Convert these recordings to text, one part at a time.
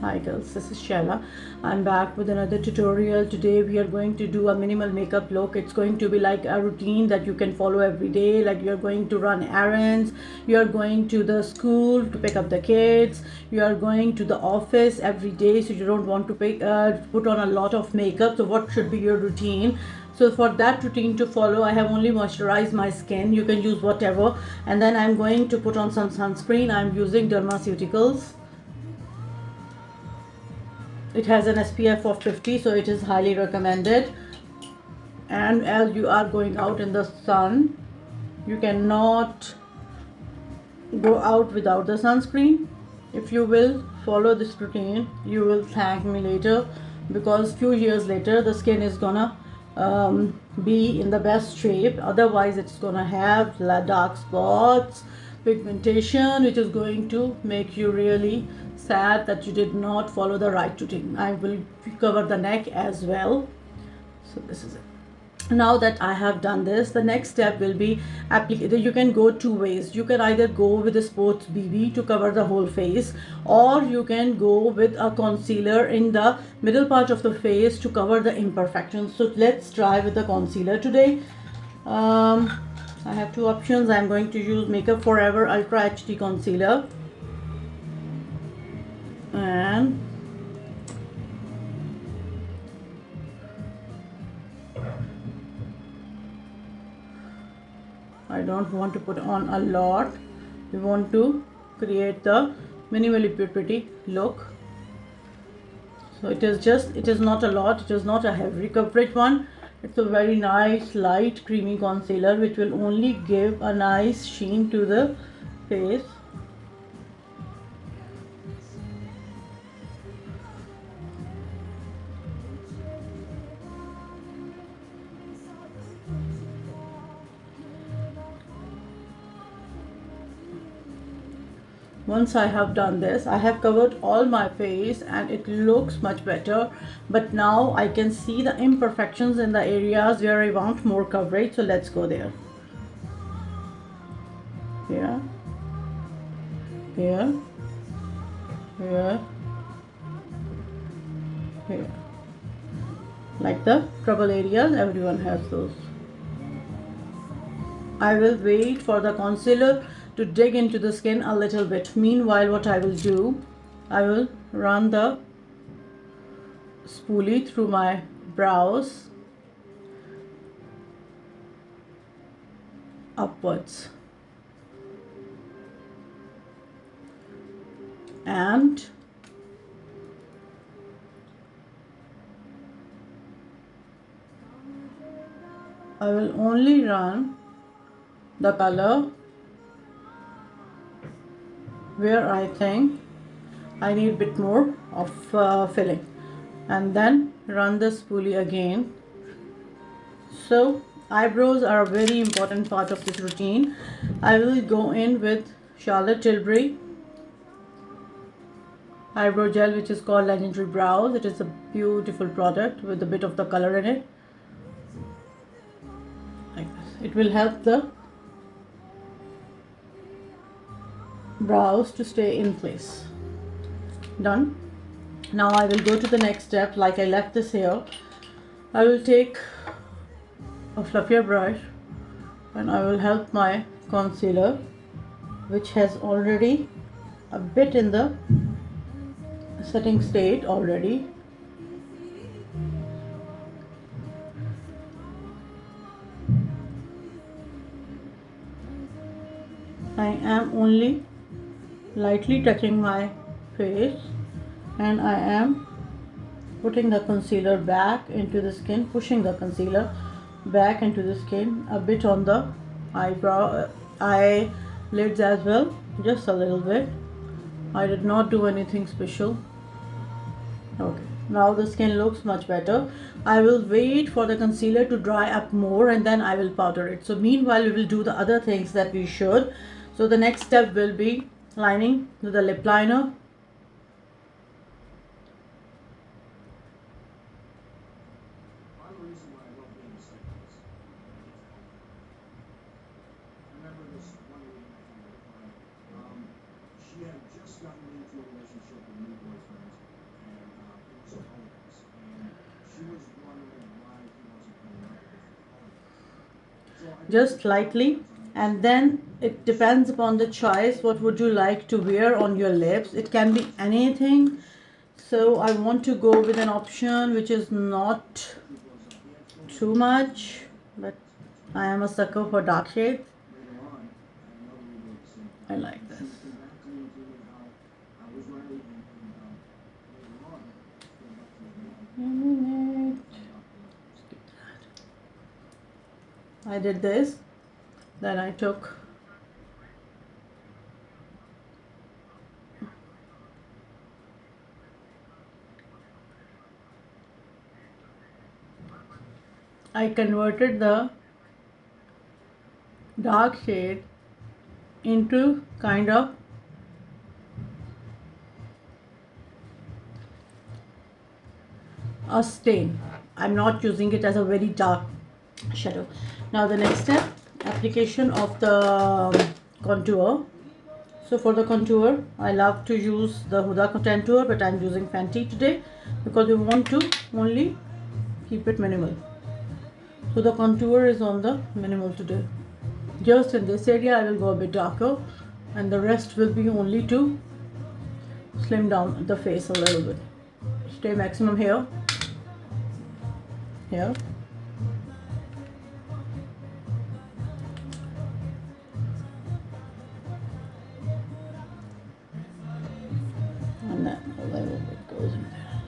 Hi girls, this is Shaila. I'm back with another tutorial. Today we are going to do a minimal makeup look. It's going to be like a routine that you can follow every day. Like you're going to run errands, you're going to the school to pick up the kids, you are going to the office every day, so you don't want to put on a lot of makeup. So what should be your routine? So for that routine to follow, I have only moisturized my skin. You can use whatever. And then I'm going to put on some sunscreen. I'm using Dermaceuticals. It has an SPF of 50, so it is highly recommended. And as you are going out in the sun, you cannot go out without the sunscreen. If you will follow this routine, you will thank me later, because few years later the skin is gonna be in the best shape. Otherwise it's gonna have dark spots, pigmentation, which is going to make you really sad that you did not follow the right routine. I will cover the neck as well. So this is it. Now that I have done this, the next step will be application. You can go two ways. You can either go with a sports BB to cover the whole face, or you can go with a concealer in the middle part of the face to cover the imperfections. So let's try with the concealer today. I have two options. I'm going to use Makeup Forever Ultra HD Concealer, and I don't want to put on a lot. We want to create the minimally pretty look. So it is not a lot, it is not a heavy coverage one. It's a very nice light creamy concealer which will only give a nice sheen to the face. Once I have done this, I have covered all my face and it looks much better. But now I can see the imperfections in the areas where I want more coverage. So let's go there. Here, here, here, here. Like the trouble areas, everyone has those. I will wait for the concealer to dig into the skin a little bit. Meanwhile, what I will do, I will run the spoolie through my brows upwards, and I will only run the color where I think I need a bit more of filling, and then run the spoolie again. So eyebrows are a very important part of this routine. I will go in with Charlotte Tilbury eyebrow gel, which is called Legendary Brows. It is a beautiful product with a bit of the color in it, like this. It will help the brows to stay in place. Done. Now I will go to the next step. Like I left this here, I will take a fluffier brush and I will help my concealer, which has already a bit in the setting state already. I am only lightly touching my face, and I am putting the concealer back into the skin, pushing the concealer back into the skin, a bit on the eyelids as well, just a little bit. I did not do anything special. Okay, now the skin looks much better. I will wait for the concealer to dry up more and then I will powder it. So meanwhile we will do the other things that we should. So the next step will be lining with the lip liner. She had just gotten into a relationship with a new boyfriend, just lightly, and then it depends upon the choice. What would you like to wear on your lips? It can be anything. So I want to go with an option which is not too much, but I am a sucker for dark shades. I like this. I did this, then I took I converted the dark shade into kind of a stain. I'm not using it as a very dark shadow. Now the next step, application of the contour. So for the contour, I love to use the Huda contour, but I'm using Fenty today because we want to only keep it minimal. So the contour is on the minimal today. Just in this area I will go a bit darker, and the rest will be only to slim down the face a little bit. Stay maximum here, here, and then a little bit goes in there.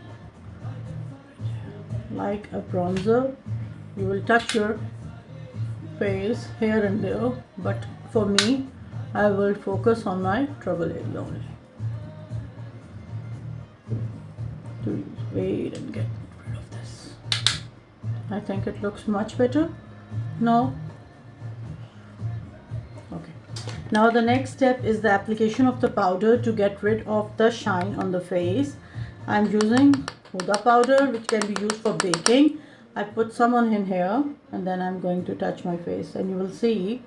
Like a bronzer, you will touch your face here and there, but for me, I will focus on my trouble area only. To wait and get rid of this. I think it looks much better now. Okay. Now the next step is the application of the powder to get rid of the shine on the face. I'm using Huda powder, which can be used for baking. I put some on in here, and then I'm going to touch my face, and you will see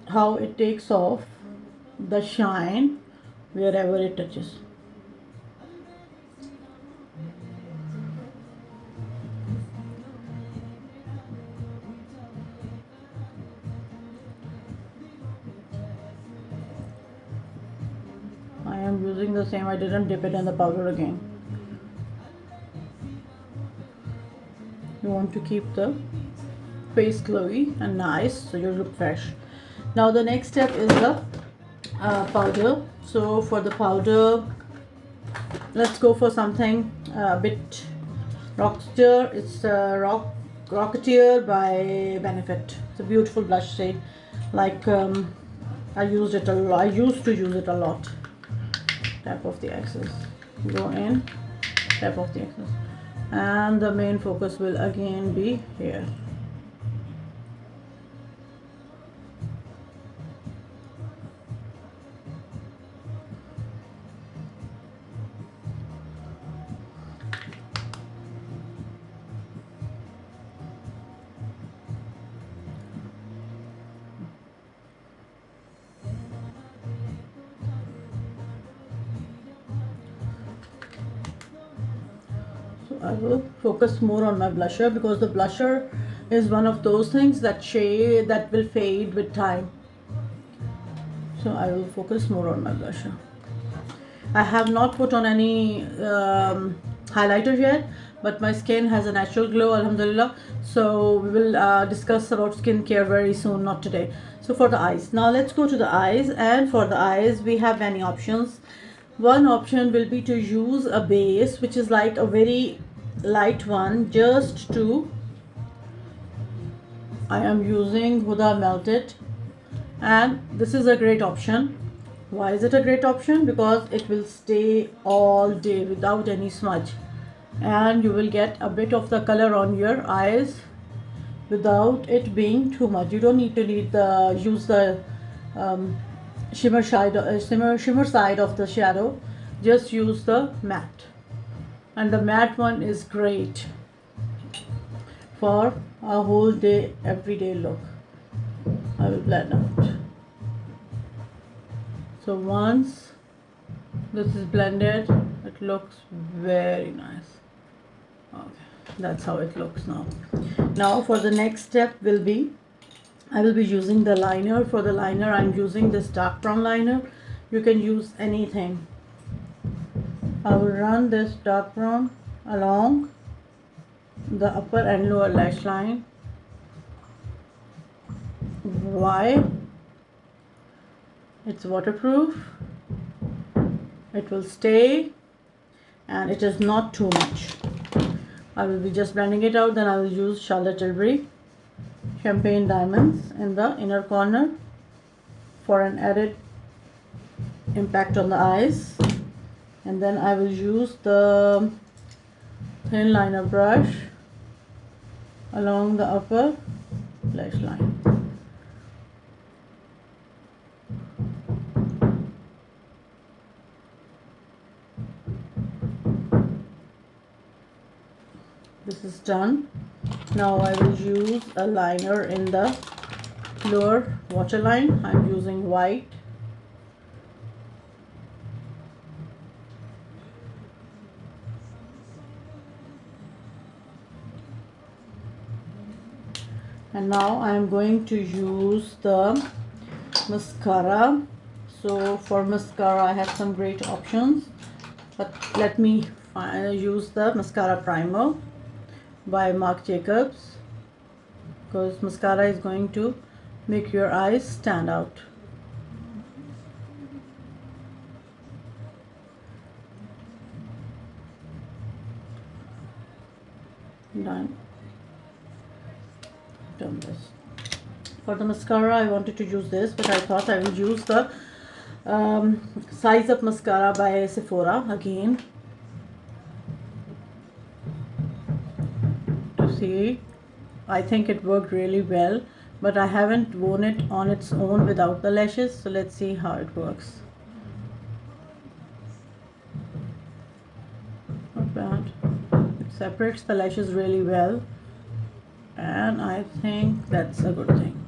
how it takes off the shine wherever it touches. I am using the same, I didn't dip it in the powder again. You want to keep the face glowy and nice, so you look fresh. Now the next step is the powder. So for the powder, let's go for something a bit Rocketeer. It's Rocketeer by Benefit. It's a beautiful blush shade. Like I used it a lot. I used to use it a lot. Tap off the excess. Go in. Tap off the excess. And the main focus will again be here. I will focus more on my blusher because the blusher is one of those things that will fade with time. So I will focus more on my blusher. I have not put on any highlighter yet, but my skin has a natural glow, alhamdulillah. So we will discuss about skincare very soon, not today. So for the eyes, now let's go to the eyes. And for the eyes, we have many options. One option will be to use a base, which is like a very light one, just to, I am using Huda Melted, and this is a great option. Why is it a great option? Because it will stay all day without any smudge, and you will get a bit of the color on your eyes without it being too much. You don't need to use the shimmer side of the shadow. Just use the matte, and the matte one is great for a whole day, everyday look. I will blend out. So once this is blended, it looks very nice. Okay, that's how it looks now. Now for the next step will be I will be using the liner. For the liner, I'm using this dark brown liner. You can use anything. I will run this dark brown along the upper and lower lash line. Why? It's waterproof, it will stay, and it is not too much. I will be just blending it out. Then I will use Charlotte Tilbury Champagne Diamonds in the inner corner for an added impact on the eyes. And then I will use the thin liner brush along the upper lash line. This is done. Now I will use a liner in the lower waterline. I'm using white. And now I am going to use the mascara. So for mascara I have some great options, but let me use the mascara primer by Marc Jacobs, because mascara is going to make your eyes stand out. Done this. For the mascara I wanted to use this, but I thought I will use the Size Up mascara by Sephora again. See, I think it worked really well, but I haven't worn it on its own without the lashes, so let's see how it works. Not bad. It separates the lashes really well, and I think that's a good thing.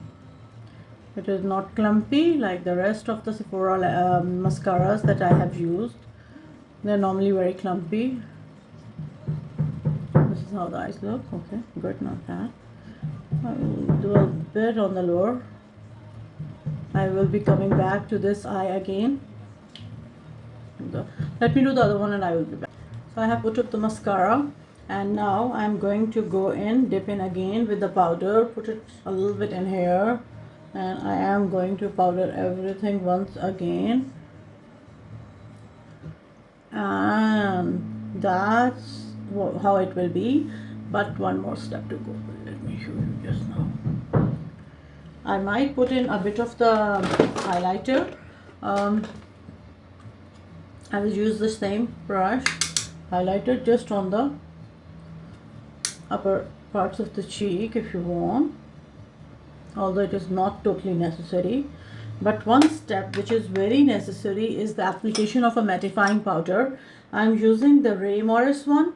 It is not clumpy like the rest of the Sephora mascaras that I have used. They're normally very clumpy. This is how the eyes look. Okay, good, not bad. I will do a bit on the lower. I will be coming back to this eye again. Let me do the other one and I will be back. So I have put up the mascara, and now I'm going to go in, dip in again with the powder, put it a little bit in here, and I am going to powder everything once again. And that's how it will be, but one more step to go. Let me show you just now. I might put in a bit of the highlighter. I will use the same brush highlighter just on the upper parts of the cheek if you want, although it is not totally necessary. But one step which is very necessary is the application of a mattifying powder. I'm using the Ray Morris one,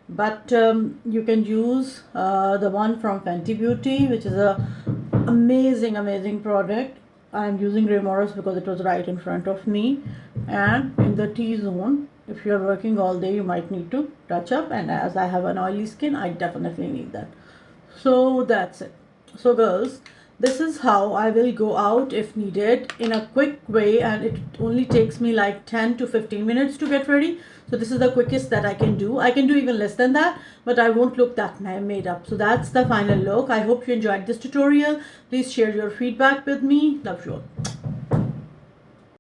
but you can use the one from Fenty Beauty, which is a amazing product. I'm using Ray Morris because it was right in front of me, and in the T-zone, if you're working all day, you might need to touch up, and as I have an oily skin, I definitely need that. So that's it. So girls, this is how I will go out if needed in a quick way, and it only takes me like 10 to 15 minutes to get ready. So this is the quickest that I can do. I can do even less than that, but I won't look that made up. So that's the final look. I hope you enjoyed this tutorial. Please share your feedback with me. Love you all.